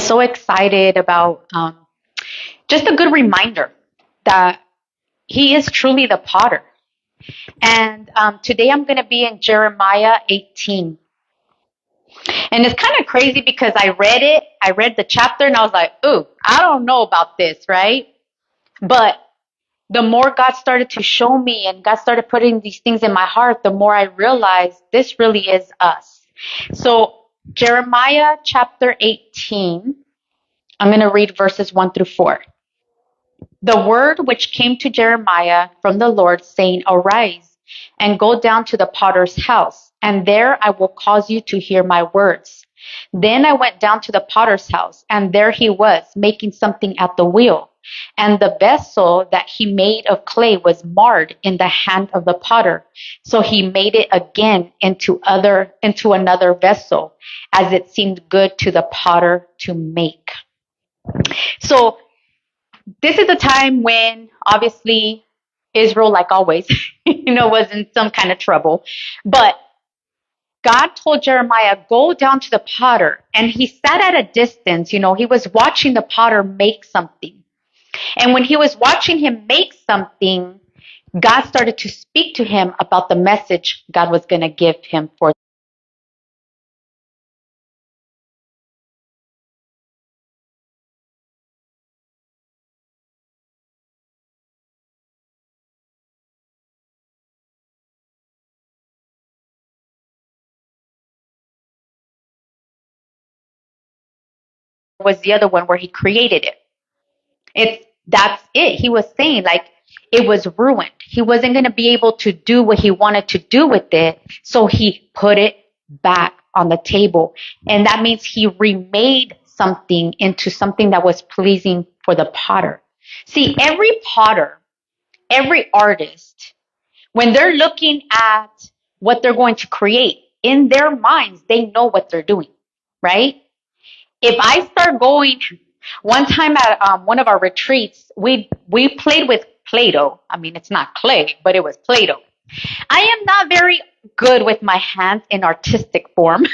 so excited about just a good reminder that He is truly the potter. And today I'm going to be in Jeremiah 18. And it's kind of crazy because I read the chapter, and I was like, ooh, I don't know about this, right? But the more God started to show me and God started putting these things in my heart, the more I realized this really is us. So Jeremiah chapter 18, I'm going to read verses 1 through 4. The word which came to Jeremiah from the Lord, saying, Arise and go down to the potter's house, and there I will cause you to hear my words. Then I went down to the potter's house, and there he was, making something at the wheel. And the vessel that he made of clay was marred in the hand of the potter. So he made it again into another vessel, as it seemed good to the potter to make. So this is a time when obviously Israel, like always, was in some kind of trouble. But God told Jeremiah, go down to the potter. And he sat at a distance, he was watching the potter make something. And when he was watching him make something, God started to speak to him about the message God was going to give him for. Was the other one where he created it. That's it. He was saying like it was ruined. He wasn't going to be able to do what he wanted to do with it. So he put it back on the table. And that means he remade something into something that was pleasing for the potter. See, every potter, every artist, when they're looking at what they're going to create, in their minds, they know what they're doing, right? If I start going, one time at one of our retreats, we played with Play-Doh. I mean, it's not clay, but it was Play-Doh. I am not very good with my hands in artistic form.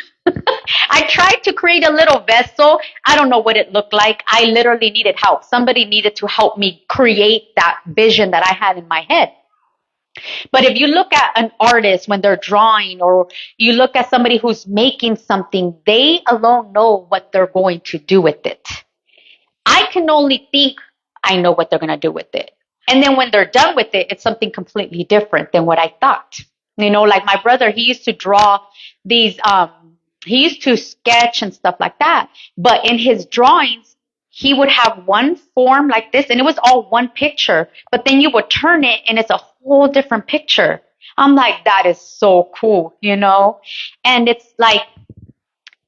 I tried to create a little vessel. I don't know what it looked like. I literally needed help. Somebody needed to help me create that vision that I had in my head. But if you look at an artist when they're drawing, or you look at somebody who's making something, they alone know what they're going to do with it. I can only think I know what they're going to do with it. And then when they're done with it, it's something completely different than what I thought. Like my brother, he used to draw these, he used to sketch and stuff like that. But in his drawings, he would have one form like this, and it was all one picture. But then you would turn it, and it's a whole different picture. I'm like, that is so cool, And it's like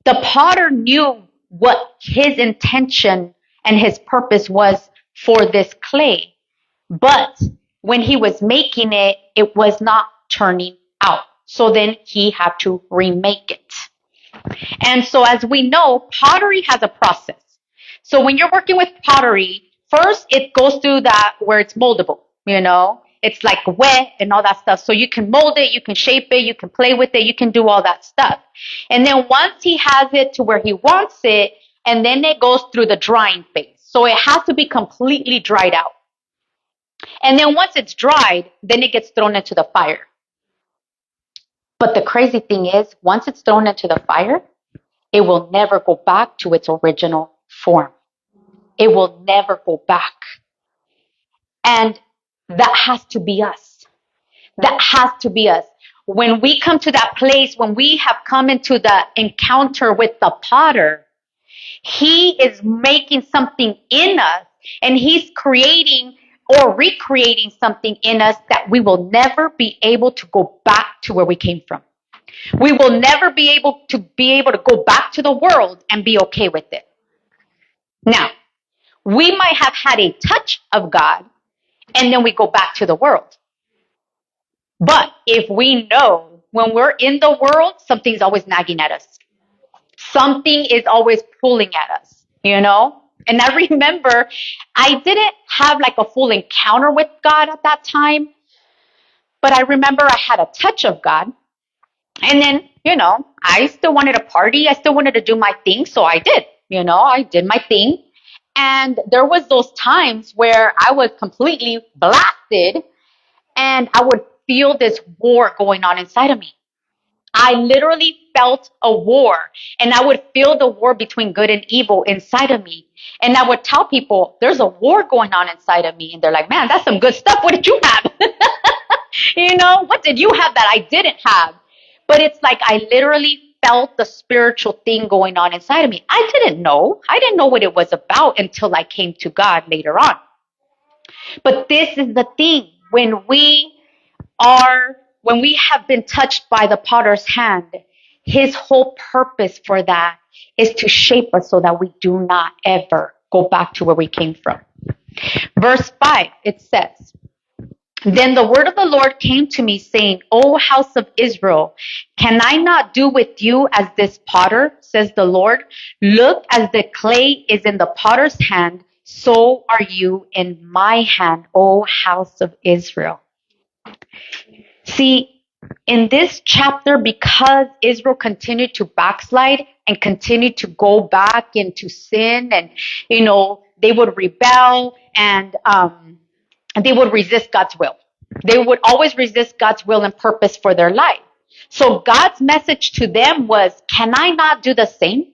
the potter knew what his intention and his purpose was for this clay. But when he was making it, it was not turning out. So then he had to remake it. And so as we know, pottery has a process. So when you're working with pottery, first it goes through that where it's moldable, It's like wet and all that stuff. So you can mold it, you can shape it, you can play with it, you can do all that stuff. And then once he has it to where he wants it, and then it goes through the drying phase. So it has to be completely dried out. And then once it's dried, then it gets thrown into the fire. But the crazy thing is, once it's thrown into the fire, it will never go back to its original form. It will never go back. And that has to be us. That has to be us. When we come to that place, when we have come into the encounter with the potter, he is making something in us, and he's creating or recreating something in us that we will never be able to go back to where we came from. We will never be able to go back to the world and be okay with it. Now, we might have had a touch of God, and then we go back to the world. But if we know when we're in the world, something's always nagging at us. Something is always pulling at us, And I remember I didn't have like a full encounter with God at that time, but I remember I had a touch of God. And then, I still wanted to party. I still wanted to do my thing. So I did, I did my thing. And there was those times where I was completely blasted and I would feel this war going on inside of me. I literally felt a war, and I would feel the war between good and evil inside of me. And I would tell people, there's a war going on inside of me. And they're like, man, that's some good stuff. What did you have? What did you have that I didn't have? But it's like I literally felt the spiritual thing going on inside of me. I didn't know. I didn't know what it was about until I came to God later on. But this is the thing. When we have been touched by the potter's hand, his whole purpose for that is to shape us so that we do not ever go back to where we came from. Verse 5, it says, then the word of the Lord came to me saying, O house of Israel, can I not do with you as this potter, says the Lord? Look, as the clay is in the potter's hand, so are you in my hand, O house of Israel. See, in this chapter, because Israel continued to backslide and continued to go back into sin, and, they would rebel and they would resist God's will. They would always resist God's will and purpose for their life. So God's message to them was, can I not do the same?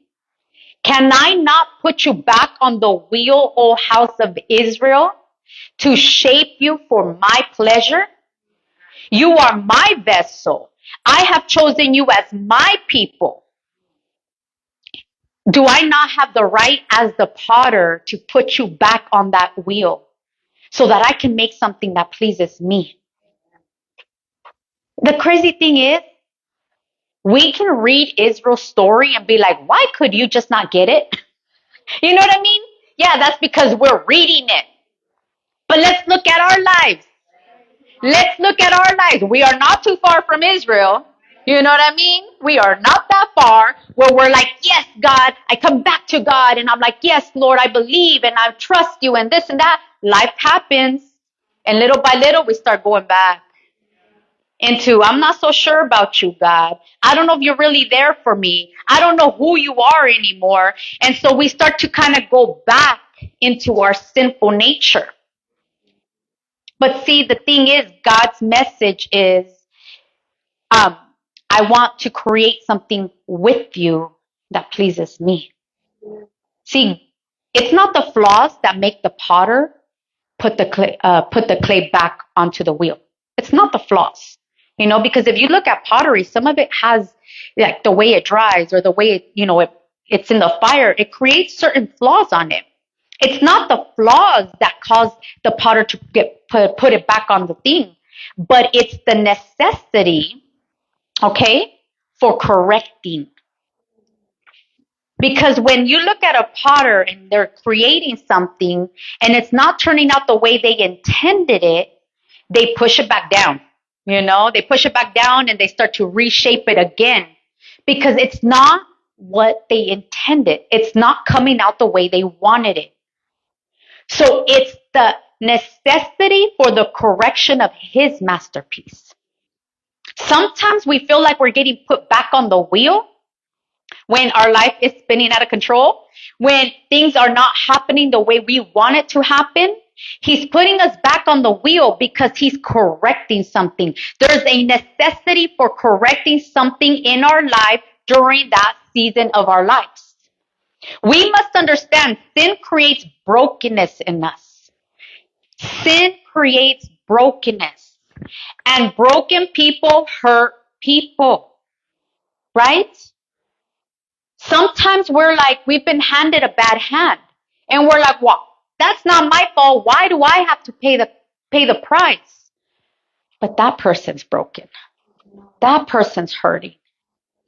Can I not put you back on the wheel, O house of Israel, to shape you for my pleasure? You are my vessel. I have chosen you as my people. Do I not have the right as the potter to put you back on that wheel so that I can make something that pleases me? The crazy thing is, we can read Israel's story and be like, why could you just not get it? You know what I mean? Yeah, that's because we're reading it. But let's look at our lives. Let's look at our lives. We are not too far from Israel. You know what I mean? We are not that far where we're like, yes, God, I come back to God and I'm like, yes, Lord, I believe and I trust you and this and that. Life happens. And little by little, we start going back into, I'm not so sure about you, God. I don't know if you're really there for me. I don't know who you are anymore. And so we start to kind of go back into our sinful nature. But see, the thing is, God's message is, I want to create something with you that pleases me. See, it's not the flaws that make the potter put the clay back onto the wheel. It's not the flaws, because if you look at pottery, some of it has like the way it dries or the way it's in the fire. It creates certain flaws on it. It's not the flaws that cause the potter to put it back on the thing, but it's the necessity, okay, for correcting. Because when you look at a potter and they're creating something and it's not turning out the way they intended it, they push it back down. They push it back down and they start to reshape it again because it's not what they intended. It's not coming out the way they wanted it. So it's the necessity for the correction of his masterpiece. Sometimes we feel like we're getting put back on the wheel when our life is spinning out of control, when things are not happening the way we want it to happen. He's putting us back on the wheel because he's correcting something. There's a necessity for correcting something in our life during that season of our lives. We must understand sin creates brokenness in us. Sin creates brokenness. And broken people hurt people. Right? Sometimes we're like, we've been handed a bad hand. And we're like, well, that's not my fault. Why do I have to pay the price? But that person's broken. That person's hurting.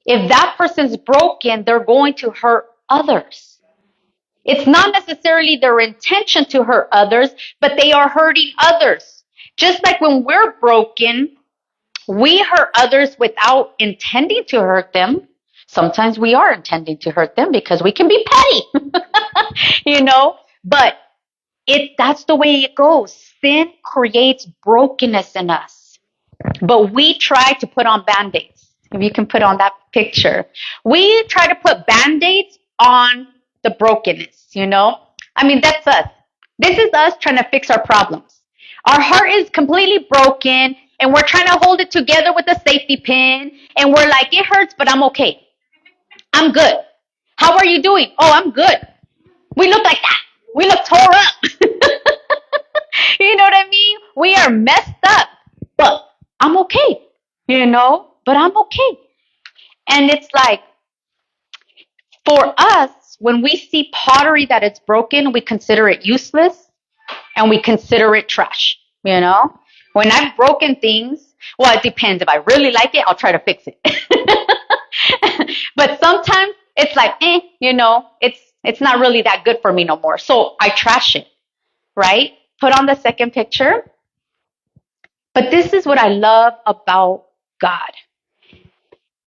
If that person's broken, they're going to hurt others. It's not necessarily their intention to hurt others, but they are hurting others. Just like when we're broken, we hurt others without intending to hurt them. Sometimes we are intending to hurt them because we can be petty, but that's the way it goes. Sin creates brokenness in us, but we try to put on Band-Aids. If you can put on that picture, we try to put Band-Aids on the brokenness, you know? I mean, that's us. This is us trying to fix our problems. Our heart is completely broken and we're trying to hold it together with a safety pin and we're like, it hurts, but I'm okay. I'm good. How are you doing? Oh, I'm good. We look like that. We look tore up. You know what I mean? We are messed up, but I'm okay, you know, but I'm okay. And it's like, for us, when we see pottery that is broken, we consider it useless and we consider it trash, you know? When I've broken things, well, it depends. If I really like it, I'll try to fix it. But sometimes it's like, you know, it's not really that good for me no more. So I trash it, right? Put on the second picture. But this is what I love about God.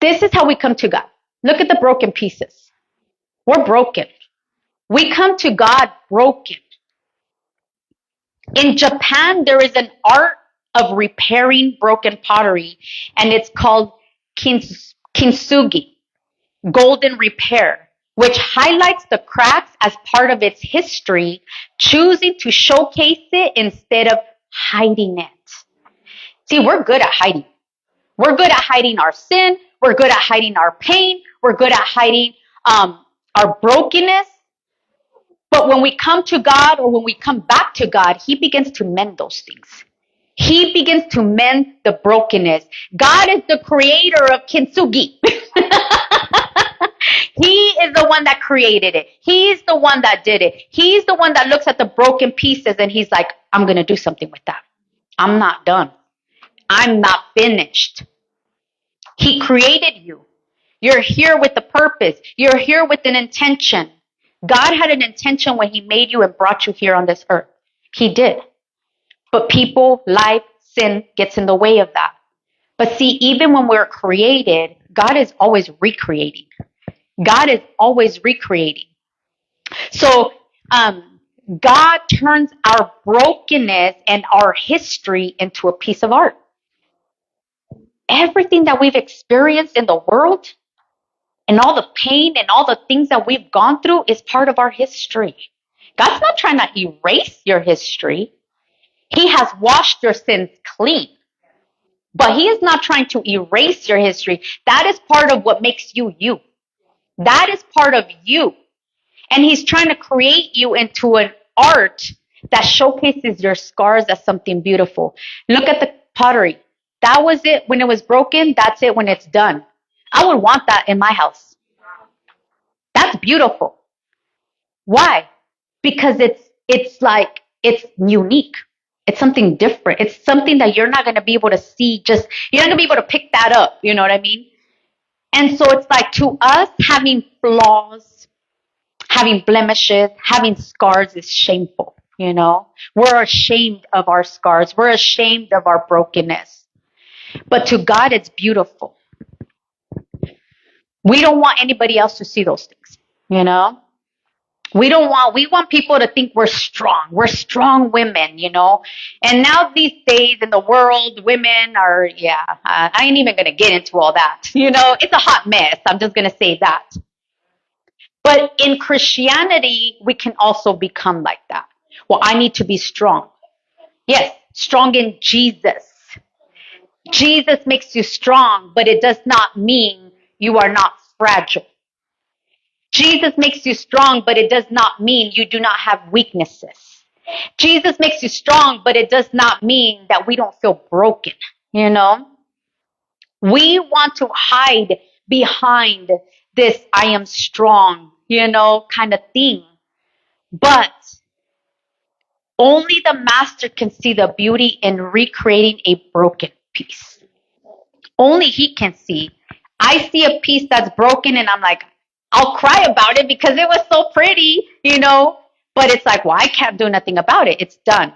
This is how we come to God. Look at the broken pieces. We're broken. We come to God broken. In Japan, there is an art of repairing broken pottery, and it's called kintsugi, golden repair, which highlights the cracks as part of its history, choosing to showcase it instead of hiding it. See, we're good at hiding. We're good at hiding our sin. We're good at hiding our pain. We're good at hiding our brokenness. But when we come to God or when we come back to God, He begins to mend those things. He begins to mend the brokenness. God is the creator of kintsugi. He is the one that created it. He's the one that did it. He's the one that looks at the broken pieces and He's like, I'm going to do something with that. I'm not done. I'm not finished. He created you. You're here with a purpose. You're here with an intention. God had an intention when He made you and brought you here on this earth. He did. But people, life, sin gets in the way of that. But see, even when we're created, God is always recreating. God is always recreating. So, God turns our brokenness and our history into a piece of art. Everything that we've experienced in the world and all the pain and all the things that we've gone through is part of our history. God's not trying to erase your history. He has washed your sins clean. But He is not trying to erase your history. That is part of what makes you you. That is part of you. And He's trying to create you into an art that showcases your scars as something beautiful. Look at the pottery. That was it when it was broken. That's it when it's done. I would want that in my house. That's beautiful. Why? Because it's like, it's unique. It's something different. It's something that you're not going to be able to see. You're not going to be able to pick that up. You know what I mean? And so it's like, to us, having flaws, having blemishes, having scars is shameful. You know, we're ashamed of our scars. We're ashamed of our brokenness. But to God, it's beautiful. We don't want anybody else to see those things. You know, we want people to think we're strong. We're strong women, you know. And now these days in the world, women are, I ain't even going to get into all that. You know, it's a hot mess. I'm just going to say that. But in Christianity, we can also become like that. Well, I need to be strong. Yes, strong in Jesus. Jesus makes you strong, but it does not mean you are not fragile. Jesus makes you strong, but it does not mean you do not have weaknesses. Jesus makes you strong, but it does not mean that we don't feel broken, you know? We want to hide behind this I am strong, you know, kind of thing. But only the master can see the beauty in recreating a broken piece. Only He can see. I see a piece that's broken and I'm like, I'll cry about it because it was so pretty, you know, but it's like, well, I can't do nothing about it. It's done.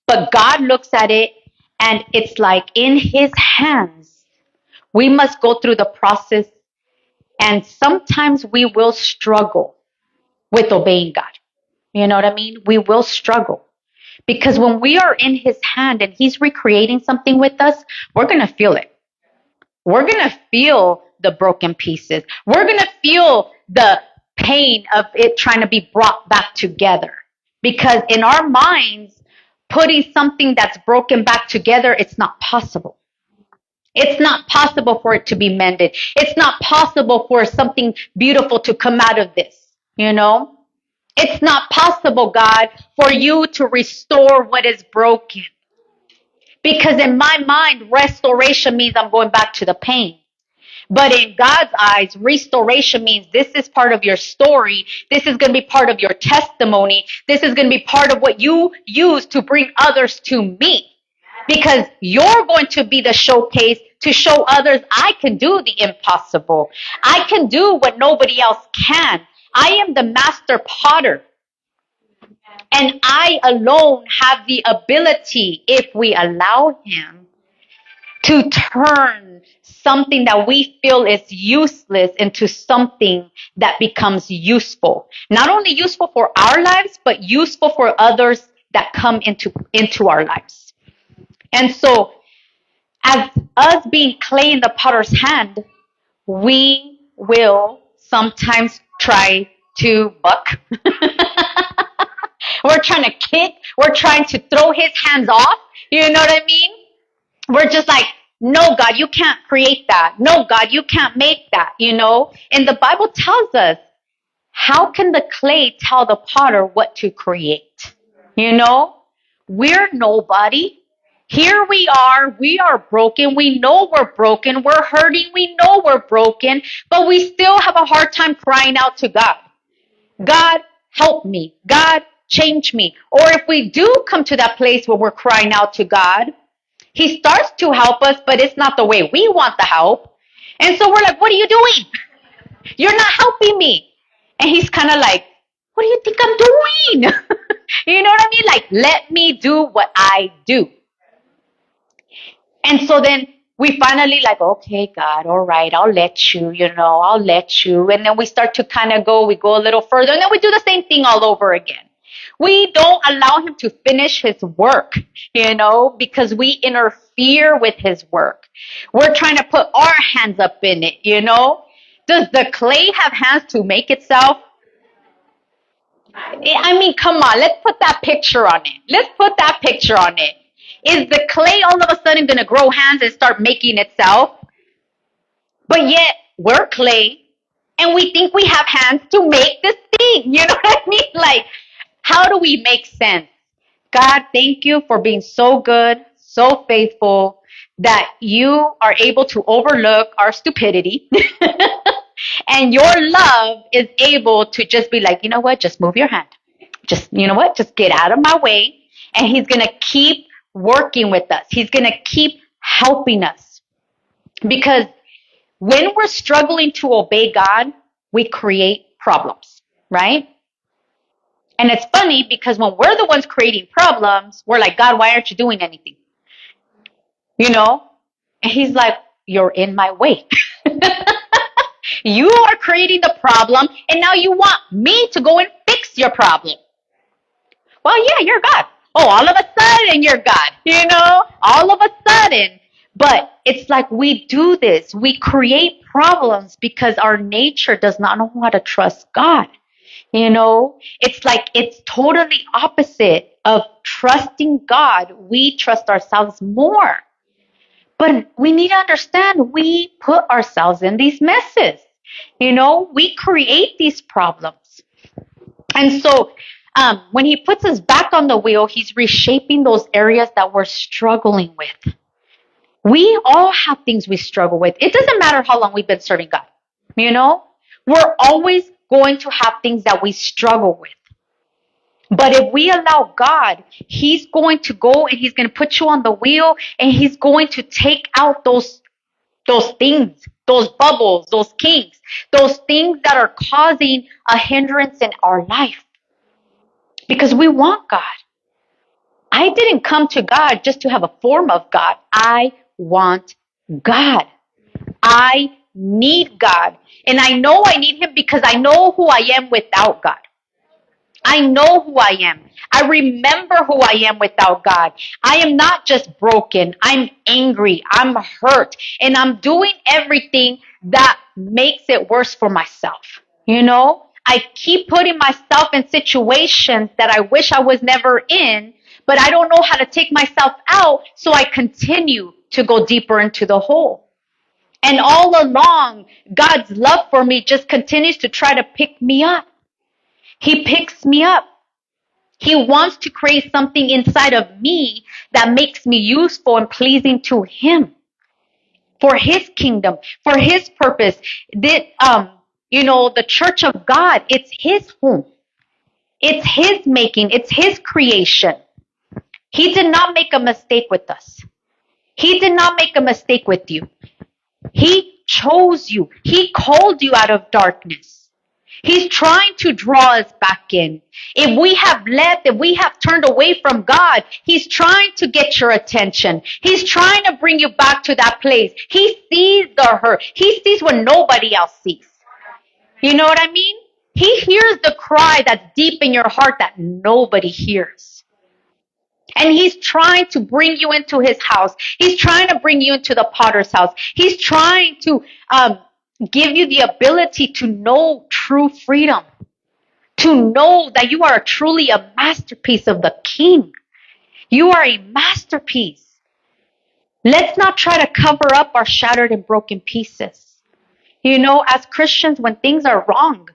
But God looks at it and it's like, in His hands, we must go through the process. And sometimes we will struggle with obeying God. You know what I mean? We will struggle. Because when we are in His hand and He's recreating something with us, we're going to feel it. We're going to feel the broken pieces. We're going to feel the pain of it trying to be brought back together. Because in our minds, putting something that's broken back together, it's not possible. It's not possible for it to be mended. It's not possible for something beautiful to come out of this, you know? It's not possible, God, for you to restore what is broken. Because in my mind, restoration means I'm going back to the pain. But in God's eyes, restoration means this is part of your story. This is going to be part of your testimony. This is going to be part of what you use to bring others to me. Because you're going to be the showcase to show others I can do the impossible. I can do what nobody else can. I am the master potter. And I alone have the ability, if we allow him, to turn something that we feel is useless into something that becomes useful. Not only useful for our lives, but useful for others that come into our lives. And so, as us being clay in the potter's hand, we will sometimes try to buck. We're trying to kick. We're trying to throw his hands off. You know what I mean? We're just like, no, God, you can't create that. No, God, you can't make that, you know? And the Bible tells us, how can the clay tell the potter what to create? You know? We're nobody. Here we are broken. We know we're broken. We're hurting. We know we're broken, but we still have a hard time crying out to God. God, help me. God, change me. Or if we do come to that place where we're crying out to God, he starts to help us, but it's not the way we want the help. And so we're like, what are you doing? You're not helping me. And he's kind of like, what do you think I'm doing? You know what I mean? Like, let me do what I do. And so then we finally like, okay, God, all right, I'll let you, I'll let you. And then we start to kind of we go a little further, and then we do the same thing all over again. We don't allow him to finish his work, because we interfere with his work. We're trying to put our hands up in it, Does the clay have hands to make itself? I mean, come on, let's put that picture on it. Is the clay all of a sudden going to grow hands and start making itself? But yet, we're clay, and we think we have hands to make this thing. You know what I mean? Like, how do we make sense? God, thank you for being so good, so faithful, that you are able to overlook our stupidity. And your love is able to just be like, you know what? Just move your hand. Just, you know what? Just get out of my way. And he's going to keep working with us. He's going to keep helping us. Because when we're struggling to obey God, we create problems, right? And it's funny because when we're the ones creating problems, we're like, God, why aren't you doing anything? And he's like, you're in my way. You are creating the problem, and now you want me to go and fix your problem. Well, yeah, you're God. Oh, all of a sudden you're God, all of a sudden. But it's like we do this. We create problems because our nature does not know how to trust God. It's like it's totally opposite of trusting God. We trust ourselves more. But we need to understand we put ourselves in these messes. We create these problems. And so when he puts us back on the wheel, he's reshaping those areas that we're struggling with. We all have things we struggle with. It doesn't matter how long we've been serving God. We're always going to have things that we struggle with. But if we allow God, he's going to go and he's going to put you on the wheel, and he's going to take out those things, those bubbles, those kinks, those things that are causing a hindrance in our life. Because we want God. I didn't come to God just to have a form of God. I want God. I need God. And I know I need him because I know who I am without God. I know who I am. I remember who I am without God. I am not just broken. I'm angry. I'm hurt. And I'm doing everything that makes it worse for myself. I I keep putting myself in situations that I wish I was never in, but I don't know how to take myself out, so I continue to go deeper into the hole. And all along, God's love for me just continues to try to pick me up. He picks me up. He wants to create something inside of me that makes me useful and pleasing to Him for His kingdom, for His purpose. The church of God, it's His home. It's His making. It's His creation. He did not make a mistake with us. He did not make a mistake with you. He chose you. He called you out of darkness. He's trying to draw us back in. If we have left, if we have turned away from God, He's trying to get your attention. He's trying to bring you back to that place. He sees the hurt. He sees what nobody else sees. You know what I mean? He hears the cry that's deep in your heart that nobody hears. And He's trying to bring you into His house. He's trying to bring you into the potter's house. He's trying to give you the ability to know true freedom, to know that you are truly a masterpiece of the King. You are a masterpiece. Let's not try to cover up our shattered and broken pieces. You know, as Christians, when things are wrong,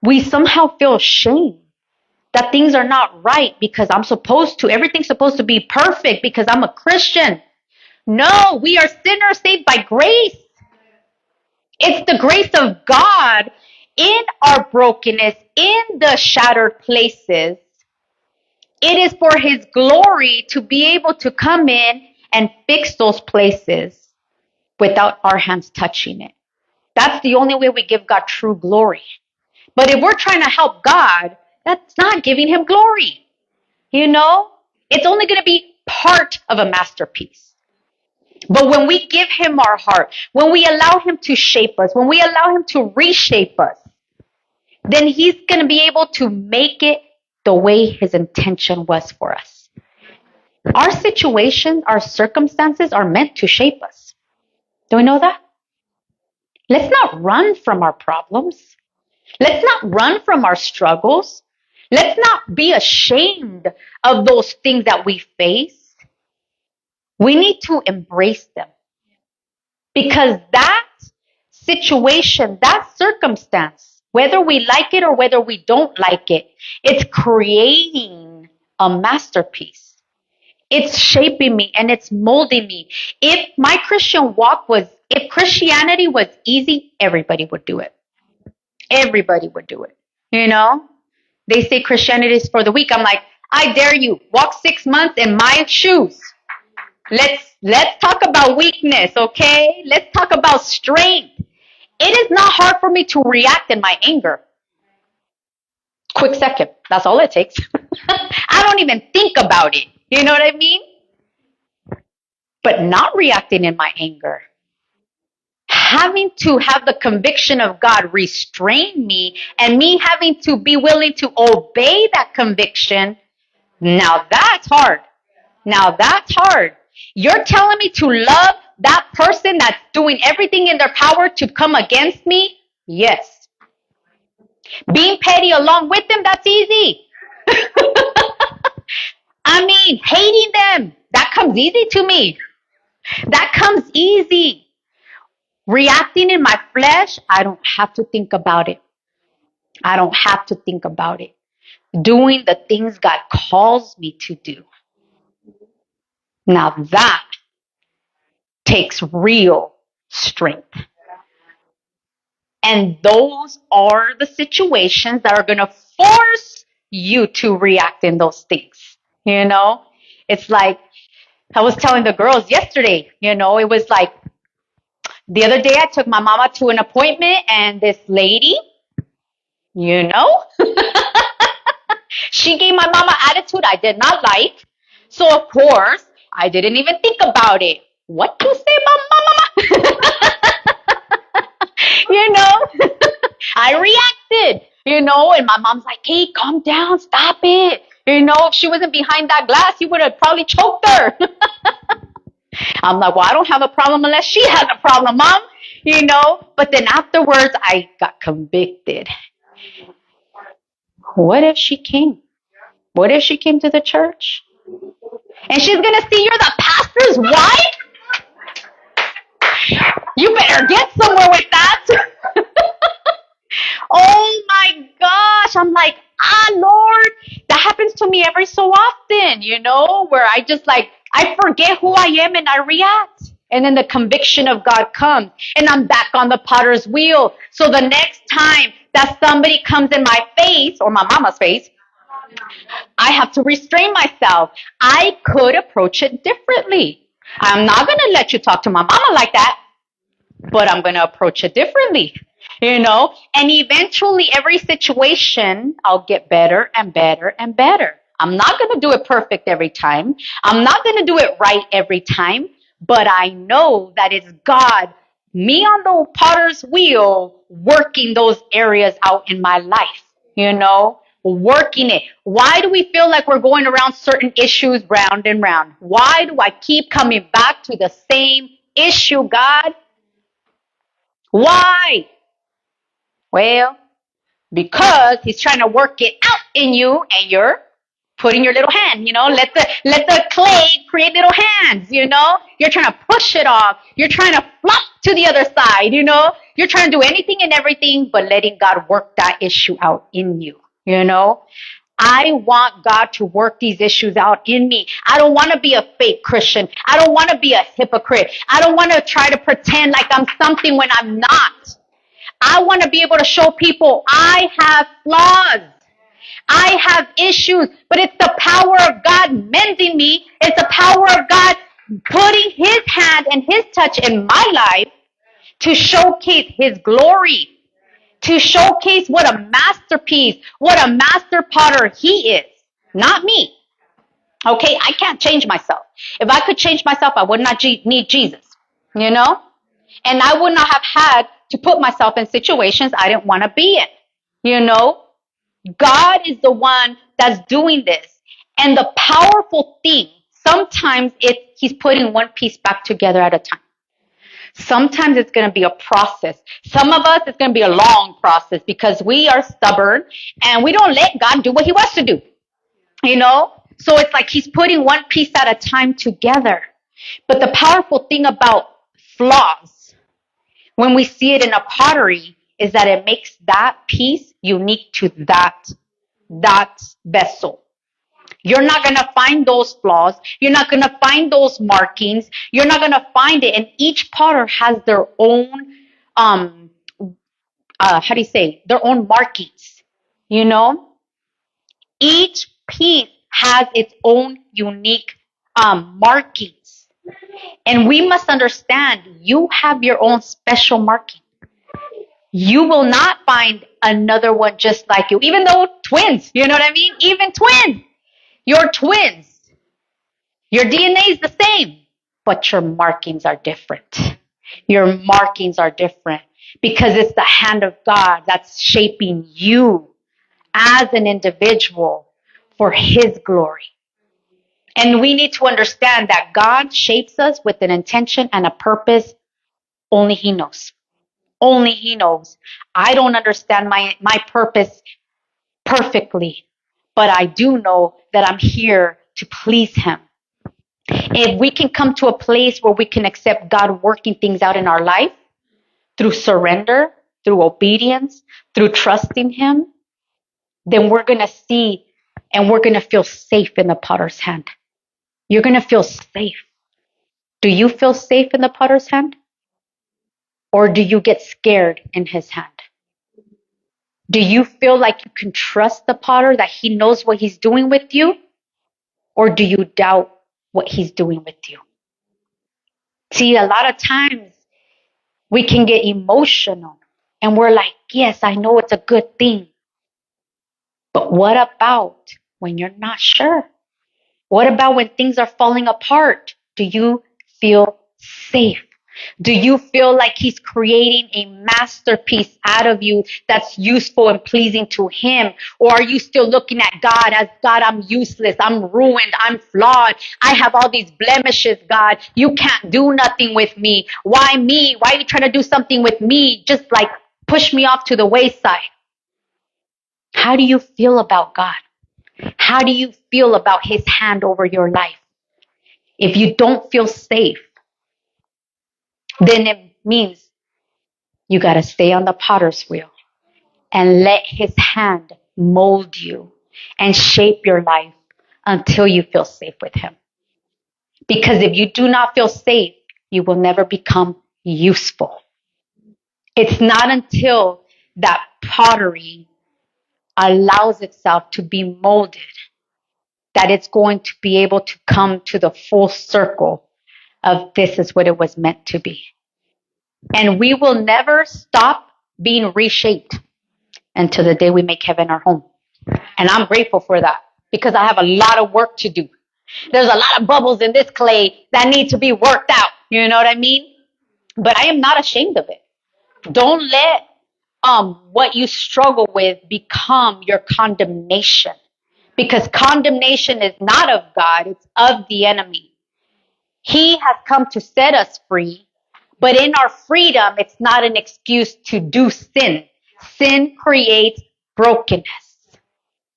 we somehow feel shame that things are not right because everything's supposed to be perfect because I'm a Christian. No, we are sinners saved by grace. It's the grace of God in our brokenness, in the shattered places. It is for His glory to be able to come in and fix those places without our hands touching it. That's the only way we give God true glory. But if we're trying to help God, that's not giving Him glory. You know, it's only going to be part of a masterpiece. But when we give Him our heart, when we allow Him to shape us, when we allow Him to reshape us, then He's going to be able to make it the way His intention was for us. Our situations, our circumstances are meant to shape us. Do we know that? Let's not run from our problems. Let's not run from our struggles. Let's not be ashamed of those things that we face. We need to embrace them. Because that situation, that circumstance, whether we like it or whether we don't like it, it's creating a masterpiece. It's shaping me and it's molding me. If Christianity was easy, everybody would do it. Everybody would do it. You know? They say Christianity is for the weak. I'm like, I dare you. Walk 6 months in my shoes. Let's talk about weakness, okay? Let's talk about strength. It is not hard for me to react in my anger. Quick second. That's all it takes. I don't even think about it. You know what I mean? But not reacting in my anger. Having to have the conviction of God restrain me and me having to be willing to obey that conviction. Now that's hard. Now that's hard. You're telling me to love that person that's doing everything in their power to come against me? Yes. Being petty along with them, that's easy. I mean, hating them, that comes easy to me. That comes easy. Reacting in my flesh, I don't have to think about it. I don't have to think about it. Doing the things God calls me to do. Now that takes real strength. And those are the situations that are going to force you to react in those things. You know, it's like I was telling the girls yesterday, it was like the other day I took my mama to an appointment and this lady, she gave my mama attitude I did not like. So of course, I didn't even think about it. What you say about mama? I reacted, and my mom's like, hey, calm down, stop it. If she wasn't behind that glass, you would have probably choked her. I'm like, well, I don't have a problem unless she has a problem, Mom. But then afterwards, I got convicted. What if she came? What if she came to the church? And she's going to see you're the pastor's wife? You better get somewhere with that. Oh my gosh. I'm like, Lord, that happens to me every so often, where I just I forget who I am and I react. And then the conviction of God comes and I'm back on the potter's wheel. So the next time that somebody comes in my face or my mama's face, I have to restrain myself. I could approach it differently. I'm not going to let you talk to my mama like that, but I'm going to approach it differently, and eventually every situation I'll get better and better and better. I'm not going to do it perfect every time. I'm not going to do it right every time, but I know that it's God, me on the potter's wheel, working those areas out in my life, working it. Why do we feel like we're going around certain issues round and round? Why do I keep coming back to the same issue, God? Why? Well, because he's trying to work it out in you and you're putting your little hand, let the clay create little hands, you're trying to push it off. You're trying to flop to the other side, you're trying to do anything and everything, but letting God work that issue out in you, I want God to work these issues out in me. I don't want to be a fake Christian. I don't want to be a hypocrite. I don't want to try to pretend like I'm something when I'm not. I want to be able to show people I have flaws. I have issues, but it's the power of God mending me. It's the power of God putting his hand and his touch in my life to showcase his glory, to showcase what a masterpiece, what a master potter he is, not me. Okay, I can't change myself. If I could change myself, I would not need Jesus, and I would not have had to put myself in situations I didn't want to be in, God is the one that's doing this. And the powerful thing, sometimes he's putting one piece back together at a time. Sometimes it's going to be a process. Some of us, it's going to be a long process because we are stubborn and we don't let God do what he wants to do, So it's like he's putting one piece at a time together. But the powerful thing about flaws, when we see it in a pottery, is that it makes that piece unique to that vessel. You're not going to find those flaws. You're not going to find those markings. You're not going to find it. And each potter has their own, their own markings, Each piece has its own unique markings. And we must understand you have your own special marking. You will not find another one just like you, even though twins, you know what I mean? Even twins. You're twins. Your DNA is the same, but your markings are different. Your markings are different because it's the hand of God that's shaping you as an individual for his glory. And we need to understand that God shapes us with an intention and a purpose only he knows. Only he knows. I don't understand my purpose perfectly, but I do know that I'm here to please him. If we can come to a place where we can accept God working things out in our life through surrender, through obedience, through trusting him, then we're going to see and we're going to feel safe in the potter's hand. You're going to feel safe. Do you feel safe in the potter's hand? Or do you get scared in his hand? Do you feel like you can trust the potter, that he knows what he's doing with you? Or do you doubt what he's doing with you? See, a lot of times we can get emotional and we're like, yes, I know it's a good thing. But what about when you're not sure? What about when things are falling apart? Do you feel safe? Do you feel like he's creating a masterpiece out of you that's useful and pleasing to him? Or are you still looking at God as, God, I'm useless, I'm ruined, I'm flawed, I have all these blemishes, God, you can't do nothing with me. Why me? Why are you trying to do something with me? Just like push me off to the wayside. How do you feel about God? How do you feel about his hand over your life? If you don't feel safe, then it means you got to stay on the potter's wheel and let his hand mold you and shape your life until you feel safe with him. Because if you do not feel safe, you will never become useful. It's not until that pottery allows itself to be molded that it's going to be able to come to the full circle of this is what it was meant to be. And we will never stop being reshaped until the day we make heaven our home. And I'm grateful for that because I have a lot of work to do. There's a lot of bubbles in this clay that need to be worked out. You know what I mean? But I am not ashamed of it. Don't let what you struggle with become your condemnation. Because condemnation is not of God, it's of the enemy. He has come to set us free, but in our freedom, it's not an excuse to do sin. Sin creates brokenness.